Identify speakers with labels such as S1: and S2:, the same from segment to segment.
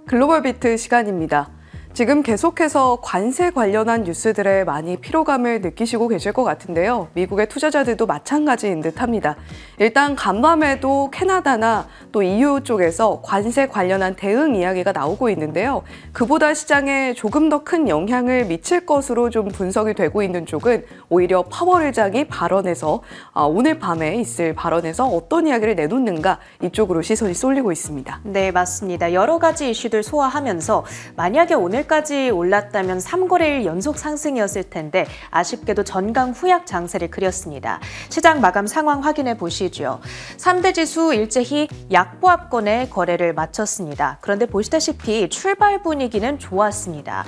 S1: 글로벌 비트 시간입니다. 지금 계속해서 관세 관련한 뉴스들에 많이 피로감을 느끼시고 계실 것 같은데요. 미국의 투자자들도 마찬가지인 듯합니다. 일단 간밤에도 캐나다나 또 EU 쪽에서 관세 관련한 대응 이야기가 나오고 있는데요. 그보다 시장에 조금 더 큰 영향을 미칠 것으로 좀 분석이 되고 있는 쪽은 오히려 파월 의장이 발언에서 오늘 밤에 있을 발언에서 어떤 이야기를 내놓는가 이쪽으로 시선이 쏠리고 있습니다.
S2: 네, 맞습니다. 여러 가지 이슈들 소화하면서 만약에 오늘까지 올랐다면 3거래일 연속 상승이었을 텐데 아쉽게도 전강 후약 장세를 그렸습니다. 시장 마감 상황 확인해 보시죠. 3대 지수 일제히 약보합권에 거래를 마쳤습니다. 그런데 보시다시피 출발 분위기는 좋았습니다.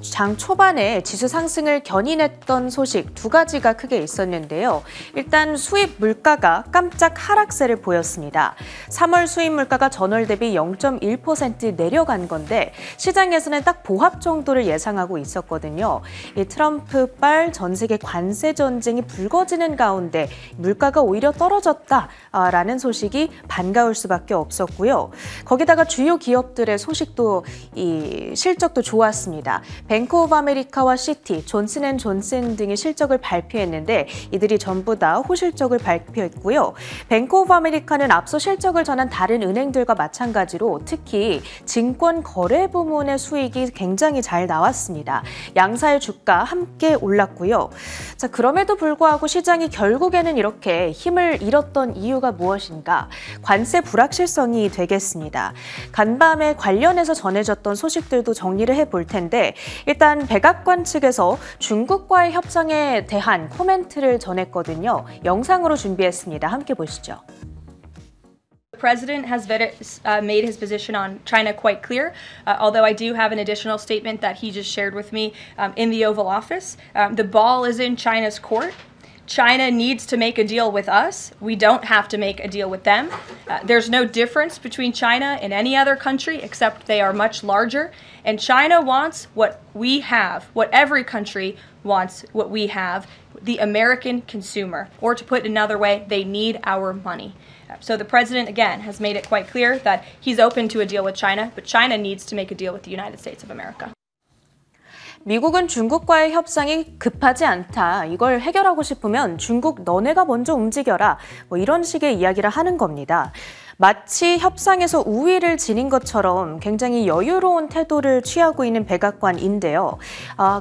S2: 장 초반에 지수 상승을 견인했던 소식 두 가지가 크게 있었는데요. 일단 수입 물가가 깜짝 하락세를 보였습니다. 3월 수입 물가가 전월 대비 0.1% 내려간 건데 시장에서는 딱 보합 정도를 예상하고 있었거든요. 이 트럼프발 전 세계 관세 전쟁이 불거지는 가운데 물가가 오히려 떨어졌다라는 소식이 반가울 수밖에 없었고요. 거기다가 주요 기업들의 소식도 실적도 좋았습니다. 뱅크 오브 아메리카와 시티, 존슨앤존슨 등이 실적을 발표했는데 이들이 전부 다 호실적을 발표했고요. 뱅크 오브 아메리카는 앞서 실적을 전한 다른 은행들과 마찬가지로 특히 증권 거래 부문의 수익이 굉장히 잘 나왔습니다. 양사의 주가 함께 올랐고요. 자, 그럼에도 불구하고 시장이 결국에는 이렇게 힘을 잃었던 이유가 무엇인가? 관세 불확실성이 되겠습니다. 간밤에 관련해서 전해졌던 소식들도 정리를 해볼 텐데 일단 백악관 측에서 중국과의 협상에 대한 코멘트를 전했거든요. 영상으로 준비했습니다. 함께 보시죠.
S3: The president has made his position on China quite clear, although I do have an additional statement that he just shared with me in the Oval Office. The ball is in China's court. China needs to make a deal with us. We don't have to make a deal with them. There's no difference between China and any other country except they are much larger. And China wants what we have, what every country wants, what we have, the American consumer. Or to put it another way, they need our money. So the president, again, has made it quite clear that he's open to a deal with China, but China needs to make a deal with the United States of America.
S2: 미국은 중국과의 협상이 급하지 않다. 이걸 해결하고 싶으면 중국 너네가 먼저 움직여라. 이런 식의 이야기를 하는 겁니다. 마치 협상에서 우위를 지닌 것처럼 굉장히 여유로운 태도를 취하고 있는 백악관인데요.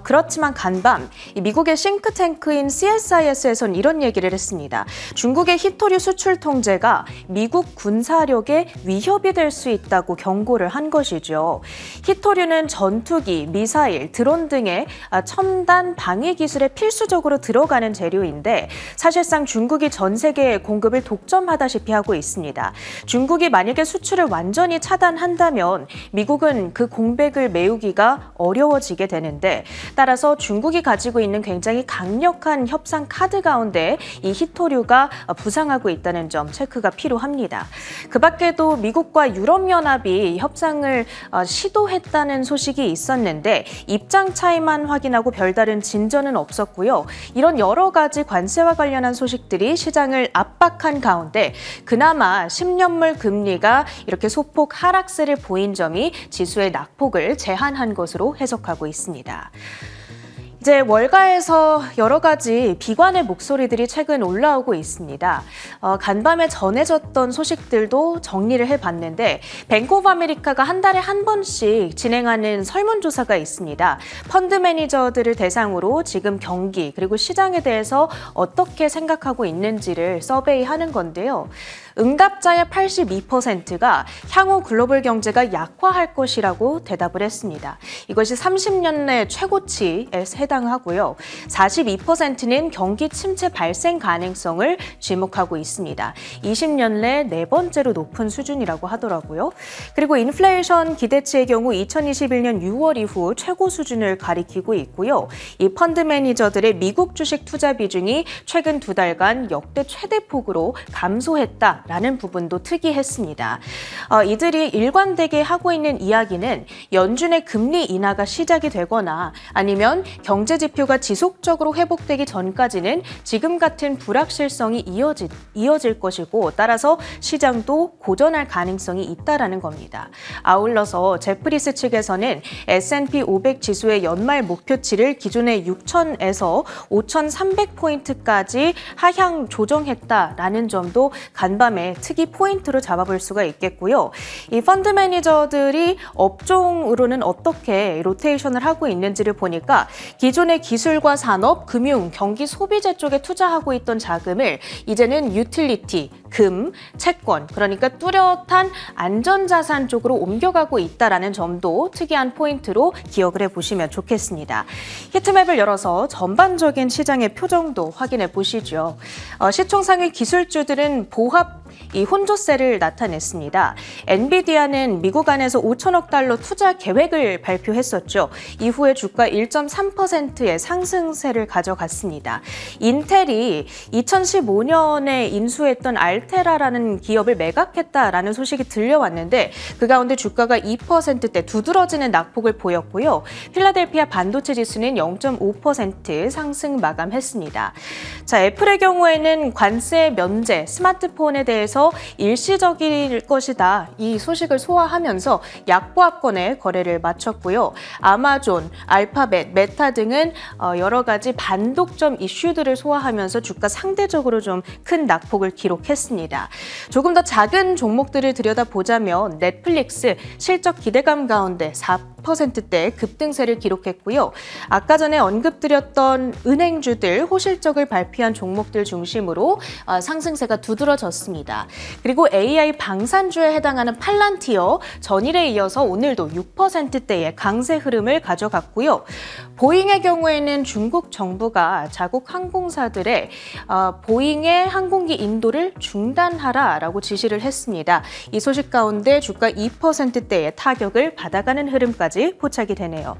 S2: 그렇지만 간밤 미국의 싱크탱크인 CSIS에선 이런 얘기를 했습니다. 중국의 히토류 수출 통제가 미국 군사력에 위협이 될 수 있다고 경고를 한 것이죠. 히토류는 전투기, 미사일, 드론 등의 첨단 방위 기술에 필수적으로 들어가는 재료인데 사실상 중국이 전 세계 공급을 독점하다시피 하고 있습니다. 중국이 만약에 수출을 완전히 차단한다면 미국은 그 공백을 메우기가 어려워지게 되는데 따라서 중국이 가지고 있는 굉장히 강력한 협상 카드 가운데 이 히토류가 부상하고 있다는 점 체크가 필요합니다. 그 밖에도 미국과 유럽연합이 협상을 시도했다는 소식이 있었는데 입장 차이만 확인하고 별다른 진전은 없었고요. 이런 여러 가지 관세와 관련한 소식들이 시장을 압박한 가운데 그나마 10년물 금리가 이렇게 소폭 하락세를 보인 점이 지수의 낙폭을 제한한 것으로 해석하고 있습니다. 이제 월가에서 여러 가지 비관의 목소리들이 최근 올라오고 있습니다. 간밤에 전해졌던 소식들도 정리를 해봤는데 뱅크 오브 아메리카가 한 달에 한 번씩 진행하는 설문조사가 있습니다. 펀드 매니저들을 대상으로 지금 경기 그리고 시장에 대해서 어떻게 생각하고 있는지를 서베이하는 건데요. 응답자의 82%가 향후 글로벌 경제가 약화할 것이라고 대답을 했습니다. 이것이 30년 내 최고치에 해당하고요. 42%는 경기 침체 발생 가능성을 지목하고 있습니다. 20년 내 네 번째로 높은 수준이라고 하더라고요. 그리고 인플레이션 기대치의 경우 2021년 6월 이후 최고 수준을 가리키고 있고요. 이 펀드 매니저들의 미국 주식 투자 비중이 최근 두 달간 역대 최대폭으로 감소했다. 있다라는 부분도 특이했습니다. 이들이 일관되게 하고 있는 이야기는 연준의 금리 인하가 시작이 되거나 아니면 경제 지표가 지속적으로 회복되기 전까지는 지금 같은 불확실성이 이어질 것이고 따라서 시장도 고전할 가능성이 있다라는 겁니다. 아울러서 제프리스 측에서는 S&P 500 지수의 연말 목표치를 기존의 6,000에서 5,300포인트까지 하향 조정했다라는 점도 간밤에 특이 포인트로 잡아볼 수가 있겠고요. 이 펀드 매니저들이 업종으로는 어떻게 로테이션을 하고 있는지를 보니까 기존의 기술과 산업, 금융, 경기 소비재 쪽에 투자하고 있던 자금을 이제는 유틸리티, 금, 채권, 그러니까 뚜렷한 안전자산 쪽으로 옮겨가고 있다라는 점도 특이한 포인트로 기억을 해보시면 좋겠습니다. 히트맵을 열어서 전반적인 시장의 표정도 확인해 보시죠. 시총 상위 기술주들은 보합 혼조세를 나타냈습니다. 엔비디아는 미국 안에서 5천억 달러 투자 계획을 발표했었죠. 이후에 주가 1.3%의 상승세를 가져갔습니다. 인텔이 2015년에 인수했던 알테라라는 기업을 매각했다라는 소식이 들려왔는데 그 가운데 주가가 2%대 두드러지는 낙폭을 보였고요. 필라델피아 반도체 지수는 0.5% 상승 마감했습니다. 자, 애플의 경우에는 관세 면제, 스마트폰에 대해서 일시적일 것이다. 이 소식을 소화하면서 약보합권의 거래를 마쳤고요. 아마존, 알파벳, 메타 등은 여러 가지 반독점 이슈들을 소화하면서 주가 상대적으로 좀 큰 낙폭을 기록했습니다. 조금 더 작은 종목들을 들여다보자면 넷플릭스 실적 기대감 가운데 4%대 급등세를 기록했고요. 아까 전에 언급드렸던 은행주들 호실적을 발표한 종목들 중심으로 상승세가 두드러졌습니다. 그리고 AI 방산주에 해당하는 팔란티어 전일에 이어서 오늘도 6%대의 강세 흐름을 가져갔고요. 보잉의 경우에는 중국 정부가 자국 항공사들의 보잉의 항공기 인도를 중단하라라고 지시를 했습니다. 이 소식 가운데 주가 2%대의 타격을 받아가는 흐름까지 포착이 되네요.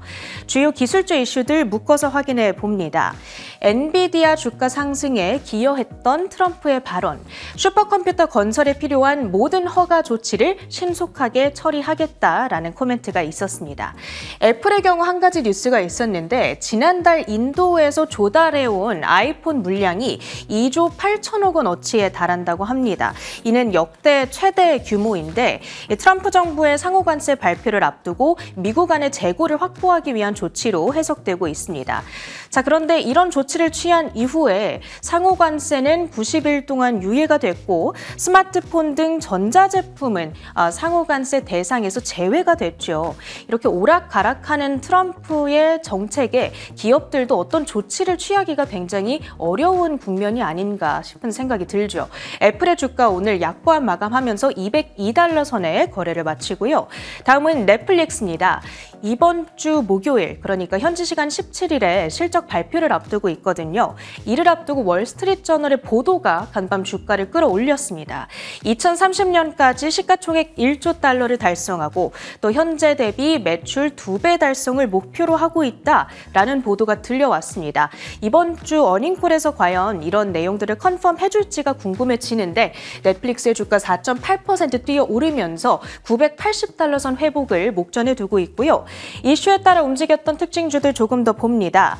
S2: 주요 기술주 이슈들 묶어서 확인해 봅니다. 엔비디아 주가 상승에 기여했던 트럼프의 발언, 슈퍼컴퓨터 건설에 필요한 모든 허가 조치를 신속하게 처리하겠다라는 코멘트가 있었습니다. 애플의 경우 한 가지 뉴스가 있었는데 지난달 인도에서 조달해온 아이폰 물량이 2조 8천억 원어치에 달한다고 합니다. 이는 역대 최대 규모인데 트럼프 정부의 상호관세 발표를 앞두고 미국 안의 재고를 확보하기 위한 조치로 해석되고 있습니다. 자, 그런데 이런 조치를 취한 이후에 상호관세는 90일 동안 유예가 됐고 스마트폰 등 전자제품은 상호관세 대상에서 제외가 됐죠. 이렇게 오락가락하는 트럼프의 정책에 기업들도 어떤 조치를 취하기가 굉장히 어려운 국면이 아닌가 싶은 생각이 들죠. 애플의 주가 오늘 약보합 마감하면서 202달러 선에 거래를 마치고요. 다음은 넷플릭스입니다. 이번 주 목요일, 그러니까 현지 시간 17일에 실적 발표를 앞두고 있거든요. 이를 앞두고 월스트리트저널의 보도가 간밤 주가를 끌어올렸습니다. 2030년까지 시가총액 1조 달러를 달성하고 또 현재 대비 매출 2배 달성을 목표로 하고 있다라는 보도가 들려왔습니다. 이번 주 어닝콜에서 과연 이런 내용들을 컨펌해줄지가 궁금해지는데 넷플릭스의 주가 4.8% 뛰어오르면서 980달러 선 회복을 목전에 두고 있고요. 이슈에 따라 움직였던 특징주들 조금 더 봅니다.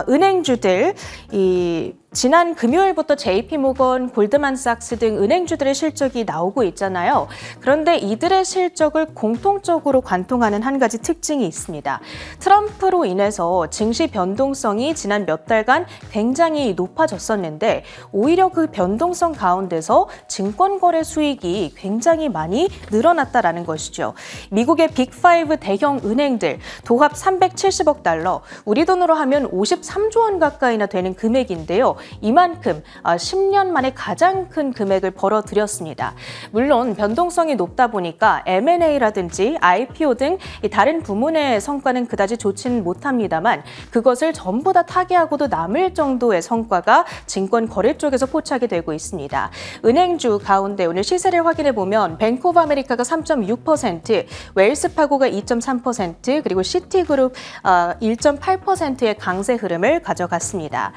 S2: 은행주들, 지난 금요일부터 JP모건, 골드만삭스 등 은행주들의 실적이 나오고 있잖아요. 그런데 이들의 실적을 공통적으로 관통하는 한 가지 특징이 있습니다. 트럼프로 인해서 증시 변동성이 지난 몇 달간 굉장히 높아졌었는데 오히려 그 변동성 가운데서 증권거래 수익이 굉장히 많이 늘어났다라는 것이죠. 미국의 빅5 대형 은행들 도합 370억 달러, 우리 돈으로 하면 53조 원 가까이나 되는 금액인데요. 이만큼 10년 만에 가장 큰 금액을 벌어들였습니다. 물론 변동성이 높다 보니까 M&A라든지 IPO 등 다른 부문의 성과는 그다지 좋지는 못합니다만 그것을 전부 다 타개하고도 남을 정도의 성과가 증권 거래 쪽에서 포착이 되고 있습니다. 은행주 가운데 오늘 시세를 확인해 보면 뱅크 오브 아메리카가 3.6%, 웰스파고가 2.3%, 그리고 시티그룹 1.8%의 강세 흐름을 가져갔습니다.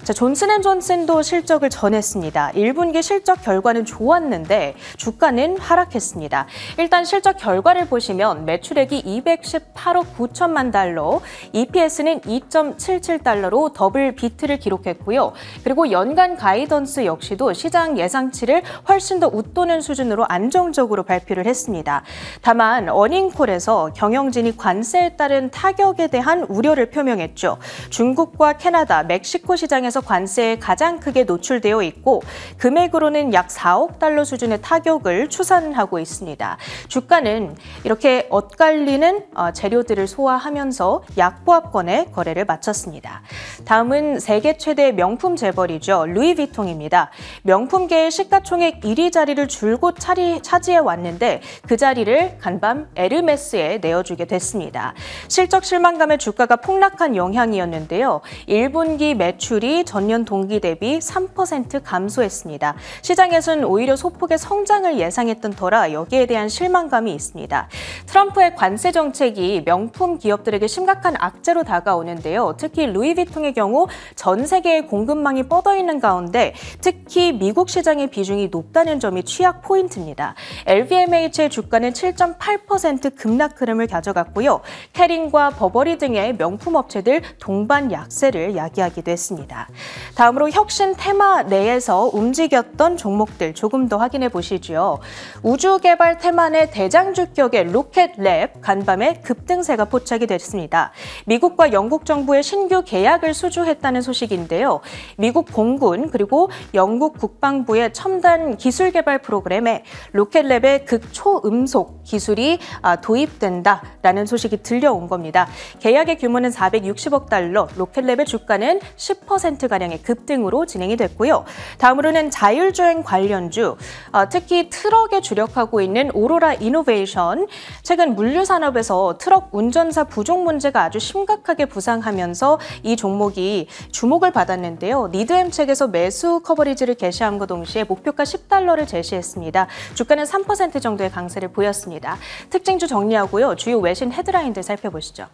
S2: 자, 존슨앤존슨도 실적을 전했습니다. 1분기 실적 결과 결과는 좋았는데 주가는 하락했습니다. 일단 실적 결과를 보시면 매출액이 218억 9천만 달러, EPS는 2.77달러로 더블 비트를 기록했고요. 그리고 연간 가이던스 역시도 시장 예상치를 훨씬 더 웃도는 수준으로 안정적으로 발표를 했습니다. 다만 어닝콜에서 경영진이 관세에 따른 타격에 대한 우려를 표명했죠. 중국과 캐나다, 멕시코 시장에서 관세에 가장 크게 노출되어 있고 금액으로는 약 4억 달러 수준의 타격을 추산하고 있습니다. 주가는 이렇게 엇갈리는 재료들을 소화하면서 약보합권에 거래를 마쳤습니다. 다음은 세계 최대 명품 재벌이죠. 루이비통입니다. 명품계의 시가총액 1위 자리를 줄곧 차지해 왔는데 그 자리를 간밤 에르메스에 내어주게 됐습니다. 실적 실망감에 주가가 폭락한 영향이었는데요. 1분기 매출이 전년 동기 대비 3% 감소했습니다. 시장에서는 오히려 소폭의 성장을 예상했던 터라 여기에 대한 실망감이 있습니다. 트럼프의 관세 정책이 명품 기업들에게 심각한 악재로 다가오는데요. 특히 루이비통의 경우 전 세계의 공급망이 뻗어있는 가운데 특히 미국 시장의 비중이 높다는 점이 취약 포인트입니다. LVMH의 주가는 7.8% 급락 흐름을 가져갔고요. 캐린과 버버리 등의 명품 업체들 동반 약세를 야기하기도 했습니다. 다음으로 혁신 테마 내에서 움직였던 종목들 조금 더 확인해 보시죠. 우주개발 테마의 대장주격의 로켓랩 간밤에 급등세가 포착이 됐습니다. 미국과 영국 정부의 신규 계약을 수주했다는 소식인데요. 미국 공군 그리고 영국 국방부의 첨단 기술 개발 프로그램에 로켓랩의 극초음속 기술이 도입된다라는 소식이 들려온 겁니다. 계약의 규모는 460억 달러, 로켓랩의 주가는 10%가량의 급등으로 진행이 됐고요. 다음으로는 자율주행 관련주, 특히 트럭에 주력하고 있는 오로라 이노베이션, 최근 물류산업에서 트럭 운전사 부족 문제가 아주 심각하게 부상하면서 이 종목이 주목을 받았는데요. 니드엠 책에서 매수 커버리지를 게시함과 동시에 목표가 10달러를 제시했습니다. 주가는 3% 정도의 강세를 보였습니다. 특징주 정리하고요. 주요 외신 헤드라인들 살펴보시죠.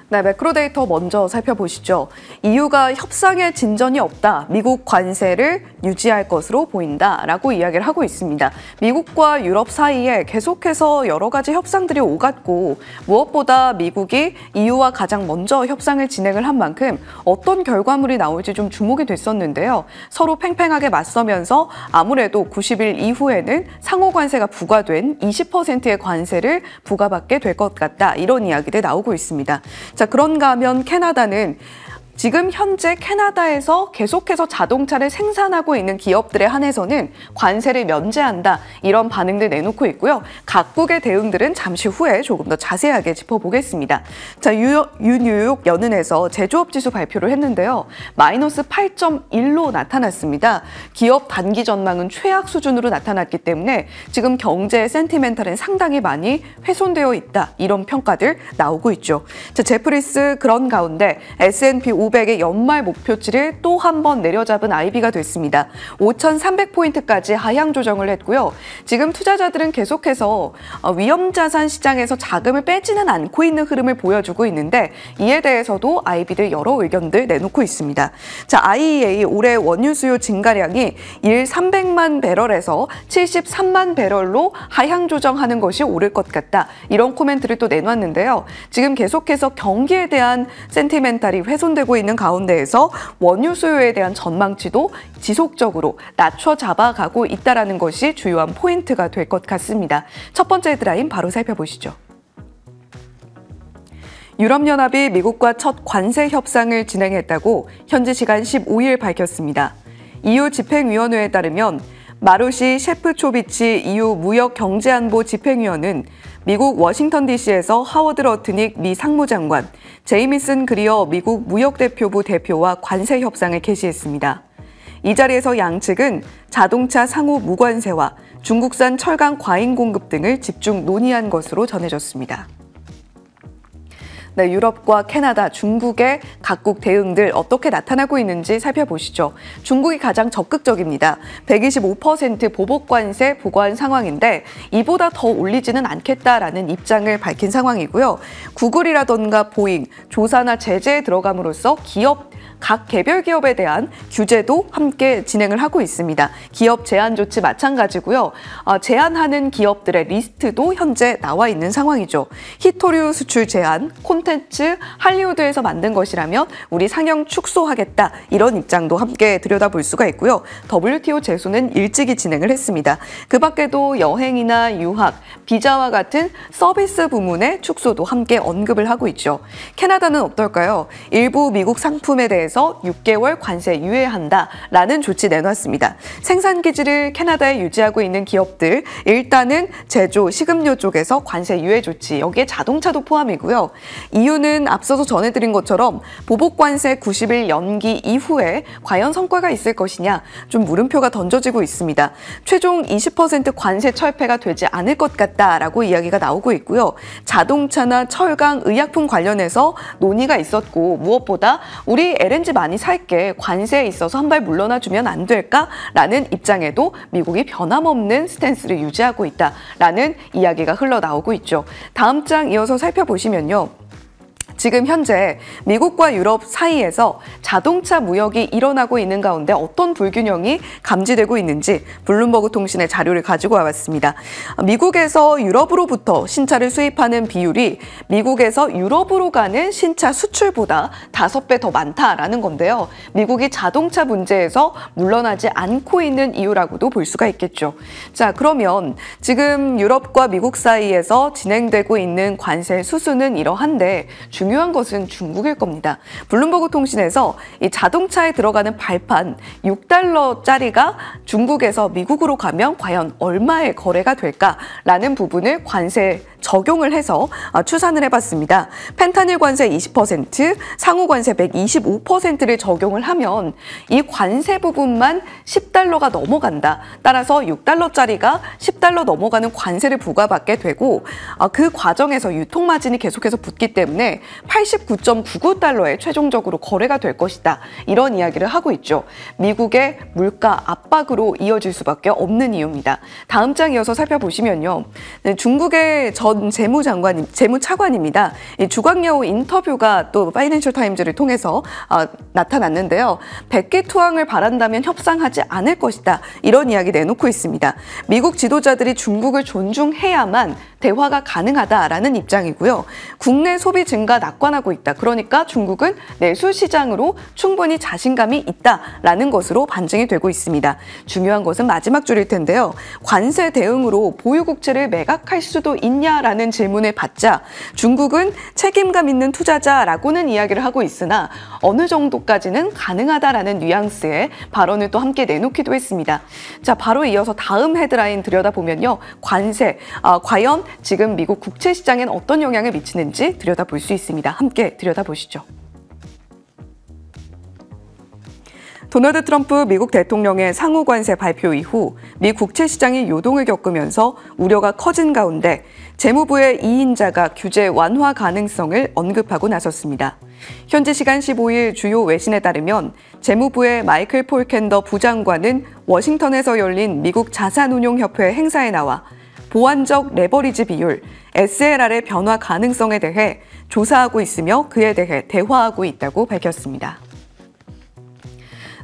S1: 네, 매크로 데이터 먼저 살펴보시죠. EU가 협상에 진전이 없다. 미국 관세를 유지할 것으로 보인다라고 이야기를 하고 있습니다. 미국과 유럽 사이에 계속해서 여러 가지 협상들이 오갔고 무엇보다 미국이 EU와 가장 먼저 협상을 진행을 한 만큼 어떤 결과물이 나올지 좀 주목이 됐었는데요. 서로 팽팽하게 맞서면서 아무래도 90일 이후에는 상호 관세가 부과된 20%의 관세를 부과받게 될 것 같다. 이런 이야기들 나오고 있습니다. 자, 그런가 하면 캐나다는 지금 현재 캐나다에서 계속해서 자동차를 생산하고 있는 기업들에 한해서는 관세를 면제한다 이런 반응들 내놓고 있고요. 각국의 대응들은 잠시 후에 조금 더 자세하게 짚어보겠습니다. 자, 뉴욕 연은에서 제조업 지수 발표를 했는데요. 마이너스 8.1로 나타났습니다. 기업 단기 전망은 최악 수준으로 나타났기 때문에 지금 경제 센티멘탈은 상당히 많이 훼손되어 있다 이런 평가들 나오고 있죠. 자, 제프리스 그런 가운데 S&P 500의 연말 목표치를 또 한 번 내려잡은 IB가 됐습니다. 5,300포인트까지 하향 조정을 했고요. 지금 투자자들은 계속해서 위험자산 시장에서 자금을 빼지는 않고 있는 흐름을 보여주고 있는데 이에 대해서도 IB들 여러 의견들 내놓고 있습니다. 자, IEA 올해 원유 수요 증가량이 일 300만 배럴에서 73만 배럴로 하향 조정하는 것이 옳을 것 같다. 이런 코멘트를 또 내놨는데요. 지금 계속해서 경기에 대한 센티멘탈이 훼손되고 있는 가운데에서 원유 수요에 대한 전망치도 지속적으로 낮춰 잡아가고 있다는 것이 주요한 포인트가 될 것 같습니다. 첫 번째 헤드라인 바로 살펴보시죠. 유럽연합이 미국과 첫 관세 협상을 진행했다고 현지 시간 15일 밝혔습니다. EU 집행위원회에 따르면 마루시 셰프초비치 EU 무역경제안보 집행위원은 미국 워싱턴 DC에서 하워드 러트닉 미 상무장관, 제이미슨 그리어 미국 무역대표부 대표와 관세 협상을 개시했습니다. 이 자리에서 양측은 자동차 상호 무관세와 중국산 철강 과잉 공급 등을 집중 논의한 것으로 전해졌습니다. 네, 유럽과 캐나다, 중국의 각국 대응들 어떻게 나타나고 있는지 살펴보시죠. 중국이 가장 적극적입니다. 125% 보복 관세 부과한 상황인데 이보다 더 올리지는 않겠다라는 입장을 밝힌 상황이고요. 구글이라던가 보잉, 조사나 제재에 들어감으로써 기업 각 개별 기업에 대한 규제도 함께 진행을 하고 있습니다. 기업 제한 조치 마찬가지고요. 제한하는 기업들의 리스트도 현재 나와 있는 상황이죠. 히토류 수출 제한, 콘텐츠 할리우드에서 만든 것이라면 우리 상영 축소하겠다, 이런 입장도 함께 들여다볼 수가 있고요. WTO 제소는 일찍이 진행을 했습니다. 그 밖에도 여행이나 유학, 비자와 같은 서비스 부문의 축소도 함께 언급을 하고 있죠. 캐나다는 어떨까요? 일부 미국 상품에 대해서 6개월 관세 유예한다라는 조치 내놨습니다. 생산 기지를 캐나다에 유지하고 있는 기업들, 일단은 제조, 식음료 쪽에서 관세 유예 조치, 여기에 자동차도 포함이고요. 이유는 앞서서 전해드린 것처럼 보복 관세 90일 연기 이후에 과연 성과가 있을 것이냐, 좀 물음표가 던져지고 있습니다. 최종 20% 관세 철폐가 되지 않을 것 같다라고 이야기가 나오고 있고요. 자동차나 철강, 의약품 관련해서 논의가 있었고, 무엇보다 우리 LNG 많이 살게, 관세에 있어서 한 발 물러나주면 안 될까라는 입장에도 미국이 변함없는 스탠스를 유지하고 있다라는 이야기가 흘러나오고 있죠. 다음 장 이어서 살펴보시면요. 지금 현재 미국과 유럽 사이에서 자동차 무역이 일어나고 있는 가운데 어떤 불균형이 감지되고 있는지 블룸버그 통신의 자료를 가지고 와봤습니다. 미국에서 유럽으로부터 신차를 수입하는 비율이 미국에서 유럽으로 가는 신차 수출보다 5배 더 많다라는 건데요. 미국이 자동차 문제에서 물러나지 않고 있는 이유라고도 볼 수가 있겠죠. 자, 그러면 지금 유럽과 미국 사이에서 진행되고 있는 관세 수순은 이러한데 중요한 것은 중국일 겁니다. 블룸버그 통신에서 이 자동차에 들어가는 발판 6달러짜리가 중국에서 미국으로 가면 과연 얼마의 거래가 될까라는 부분을 관세 적용을 해서 추산을 해봤습니다. 펜타닐 관세 20%, 상호 관세 125%를 적용을 하면 이 관세 부분만 10달러가 넘어간다. 따라서 6달러짜리가 10달러 넘어가는 관세를 부과받게 되고, 그 과정에서 유통마진이 계속해서 붙기 때문에 89.99달러에 최종적으로 거래가 될 것이다. 이런 이야기를 하고 있죠. 미국의 물가 압박으로 이어질 수밖에 없는 이유입니다. 다음 장 이어서 살펴보시면요. 중국의 전 재무차관입니다. 이 주광여우 인터뷰가 또 파이낸셜 타임즈를 통해서 나타났는데요. 백기투항을 바란다면 협상하지 않을 것이다. 이런 이야기 내놓고 있습니다. 미국 지도자들이 중국을 존중해야만 대화가 가능하다라는 입장이고요. 국내 소비 증가 낙관하고 있다. 그러니까 중국은 내수 시장으로 충분히 자신감이 있다라는 것으로 반증이 되고 있습니다. 중요한 것은 마지막 줄일 텐데요. 관세 대응으로 보유국채를 매각할 수도 있냐라는 질문을 받자 중국은 책임감 있는 투자자라고는 이야기를 하고 있으나 어느 정도까지는 가능하다라는 뉘앙스의 발언을 또 함께 내놓기도 했습니다. 자, 바로 이어서 다음 헤드라인 들여다보면요. 관세, 과연 지금 미국 국채 시장엔 어떤 영향을 미치는지 들여다볼 수 있습니다. 함께 들여다보시죠. 도널드 트럼프 미국 대통령의 상호 관세 발표 이후 미 국채 시장이 요동을 겪으면서 우려가 커진 가운데 재무부의 2인자가 규제 완화 가능성을 언급하고 나섰습니다. 현지 시간 15일 주요 외신에 따르면 재무부의 마이클 폴켄더 부장관은 워싱턴에서 열린 미국 자산운용협회 행사에 나와 보완적 레버리지 비율, SLR의 변화 가능성에 대해 조사하고 있으며 그에 대해 대화하고 있다고 밝혔습니다.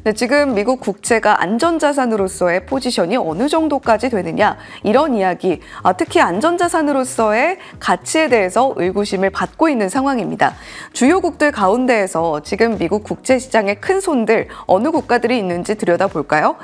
S1: 네, 지금 미국 국채가 안전자산으로서의 포지션이 어느 정도까지 되느냐, 이런 이야기, 특히 안전자산으로서의 가치에 대해서 의구심을 받고 있는 상황입니다. 주요국들 가운데에서 지금 미국 국채시장의 큰 손들 어느 국가들이 있는지 들여다볼까요?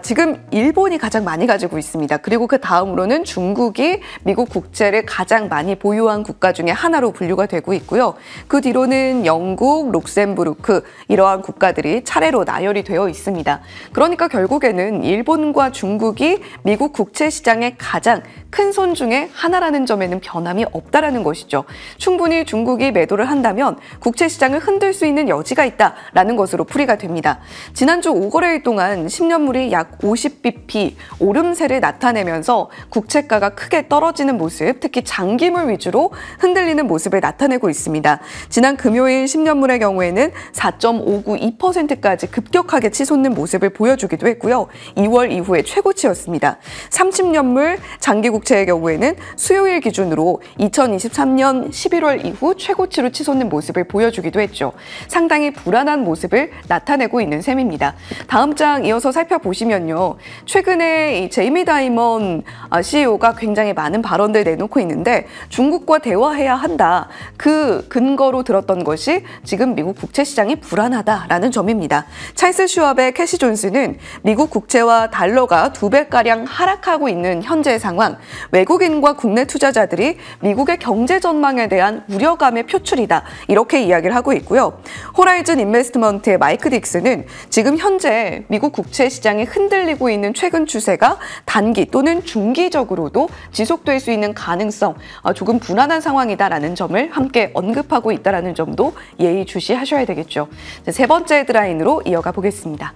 S1: 지금 일본이 가장 많이 가지고 있습니다. 그리고 그 다음으로는 중국이 미국 국채를 가장 많이 보유한 국가 중에 하나로 분류가 되고 있고요. 그 뒤로는 영국, 룩셈부르크, 이러한 국가들이 차례로 나열이 되어 있습니다. 그러니까 결국에는 일본과 중국이 미국 국채 시장의 가장 큰 손 중에 하나라는 점에는 변함이 없다라는 것이죠. 충분히 중국이 매도를 한다면 국채 시장을 흔들 수 있는 여지가 있다라는 것으로 풀이가 됩니다. 지난주 5거래일 동안 10년물이 약 50bp 오름세를 나타내면서 국채가가 크게 떨어지는 모습, 특히 장기물 위주로 흔들리는 모습을 나타내고 있습니다. 지난 금요일 10년물의 경우에는 4.592%까지 급격 강력하게 치솟는 모습을 보여주기도 했고요. 2월 이후에 최고치였습니다. 30년물 장기국채의 경우에는 수요일 기준으로 2023년 11월 이후 최고치로 치솟는 모습을 보여주기도 했죠. 상당히 불안한 모습을 나타내고 있는 셈입니다. 다음 장 이어서 살펴보시면요. 최근에 이 제이미 다이먼 CEO가 굉장히 많은 발언들 내놓고 있는데 중국과 대화해야 한다. 그 근거로 들었던 것이 지금 미국 국채 시장이 불안하다라는 점입니다. 찰스 슈왑의 캐시 존스는 미국 국채와 달러가 2배가량 하락하고 있는 현재 상황, 외국인과 국내 투자자들이 미국의 경제 전망에 대한 우려감의 표출이다. 이렇게 이야기를 하고 있고요. 호라이즌 인베스트먼트의 마이크 딕스는 지금 현재 미국 국채 시장이 흔들리고 있는 최근 추세가 단기 또는 중기적으로도 지속될 수 있는 가능성, 조금 불안한 상황이다라는 점을 함께 언급하고 있다라는 점도 예의주시하셔야 되겠죠. 세 번째 헤드라인으로 이어가 보겠습니다.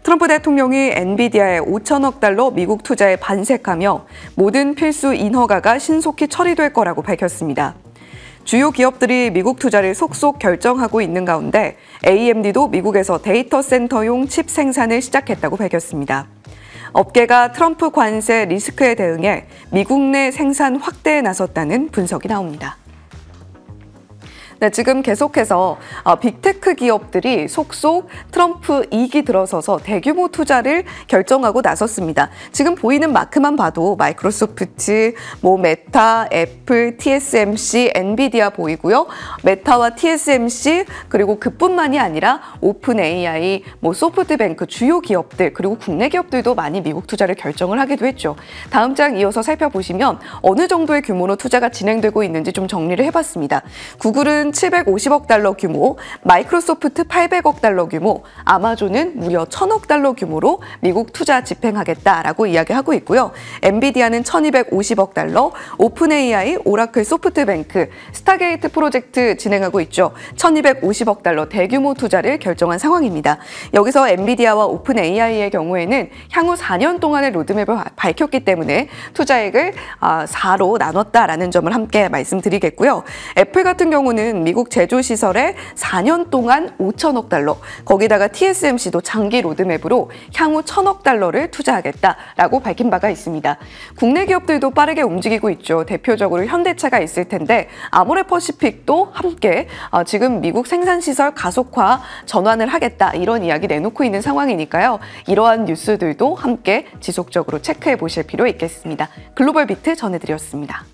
S1: 트럼프 대통령이 엔비디아에 5천억 달러 미국 투자에 반색하며 모든 필수 인허가가 신속히 처리될 거라고 밝혔습니다. 주요 기업들이 미국 투자를 속속 결정하고 있는 가운데 AMD도 미국에서 데이터 센터용 칩 생산을 시작했다고 밝혔습니다. 업계가 트럼프 관세 리스크에 대응해 미국 내 생산 확대에 나섰다는 분석이 나옵니다. 네, 지금 계속해서 빅테크 기업들이 속속 트럼프 2기 들어서서 대규모 투자를 결정하고 나섰습니다. 지금 보이는 마크만 봐도 마이크로소프트, 메타, 애플, TSMC, 엔비디아 보이고요. 메타와 TSMC 그리고 그뿐만이 아니라 오픈 AI, 소프트뱅크 주요 기업들 그리고 국내 기업들도 많이 미국 투자를 결정을 하기도 했죠. 다음 장 이어서 살펴보시면 어느 정도의 규모로 투자가 진행되고 있는지 좀 정리를 해봤습니다. 구글은 750억 달러 규모, 마이크로소프트 800억 달러 규모, 아마존은 무려 1000억 달러 규모로 미국 투자 집행하겠다라고 이야기하고 있고요. 엔비디아는 1250억 달러, 오픈 AI, 오라클 소프트뱅크, 스타게이트 프로젝트 진행하고 있죠. 1250억 달러 대규모 투자를 결정한 상황입니다. 여기서 엔비디아와 오픈 AI의 경우에는 향후 4년 동안의 로드맵을 밝혔기 때문에 투자액을 4로 나눴다라는 점을 함께 말씀드리겠고요. 애플 같은 경우는 미국 제조시설에 4년 동안 5천억 달러, 거기다가 TSMC도 장기 로드맵으로 향후 1000억 달러를 투자하겠다라고 밝힌 바가 있습니다. 국내 기업들도 빠르게 움직이고 있죠. 대표적으로 현대차가 있을 텐데 아모레퍼시픽도 함께 지금 미국 생산시설 가속화 전환을 하겠다 이런 이야기 내놓고 있는 상황이니까요. 이러한 뉴스들도 함께 지속적으로 체크해 보실 필요 있겠습니다. 글로벌 비트 전해드렸습니다.